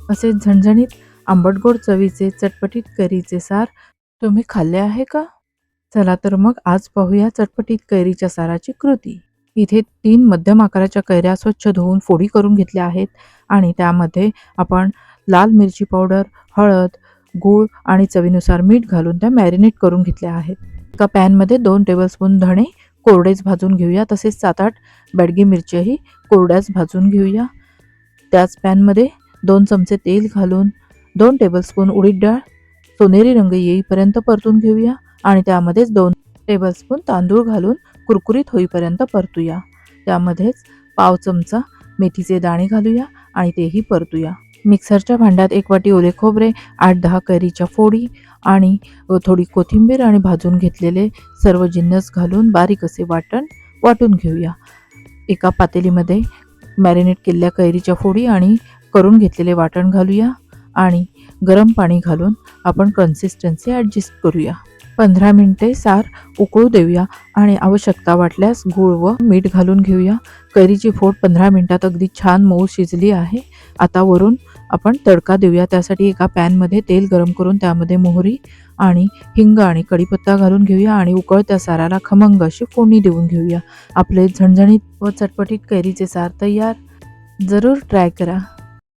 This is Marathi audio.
असे झणझणीत आंबटगोड चवीचे चटपटीत कैरीचे सार तुम्ही खाल्ले आहे का? चला तर मग आज पाहूया चटपटीत कैरीच्या साराची कृती. इथे 3 मध्यम आकाराच्या कैऱ्या स्वच्छ धुवून फोडी करून घेतल्या आहेत आणि त्यामध्ये आपण लाल मिरची पावडर, हळद, गूळ आणि चवीनुसार मीठ घालून त्या मॅरिनेट करून घेतल्या आहेत. एका पॅनमध्ये 2 टेबलस्पून धणे कोरडेच भाजून घेऊया. तसेच 7-8 बेडगी मिरच्याही कोरड्याच भाजून घेऊया. त्याच पॅनमध्ये 2 चमचे तेल घालून 2 टेबलस्पून उडीद डाळ सोनेरी रंग येईपर्यंत परतून घेऊया आणि त्यामध्येच 2 टेबलस्पून तांदूळ घालून कुरकुरीत होईपर्यंत परतूया. त्यामध्येच पाव चमचा मेथीचे दाणे घालूया आणि तेही परतूया. मिक्सरच्या भांड्यात 1 वाटी ओले खोबरे, 8-10 कैरीच्या फोडी आणि थोडी कोथिंबीर आणि भाजून घेतलेले सर्व जिन्नस घालून बारीक असे वाटून घेऊया. एका पातेलीमध्ये मॅरिनेट केलेल्या कैरीच्या फोडी आणि करून घेतलेले वाटण घालूया आणि गरम पाणी घालून आपण कन्सिस्टन्सी ॲडजस्ट करूया. 15 मिनिटे सार उकळू देऊया आणि आवश्यकता वाटल्यास गूळ व मीठ घालून घेऊया. कैरीची फोड 15 मिनिटात अगदी छान मऊ शिजली आहे. आता वरून आपण तडका देऊया. त्यासाठी एका पॅनमध्ये तेल गरम करून त्यामध्ये मोहरी आणि हिंग आणि कढीपत्ता घालून घेऊया आणि उकळत्या साराला खमंग अशी फोडणी देऊन घेऊया. आपले झणझणीत व चटपटीत कैरीचे सार तयार. जरूर ट्राय करा.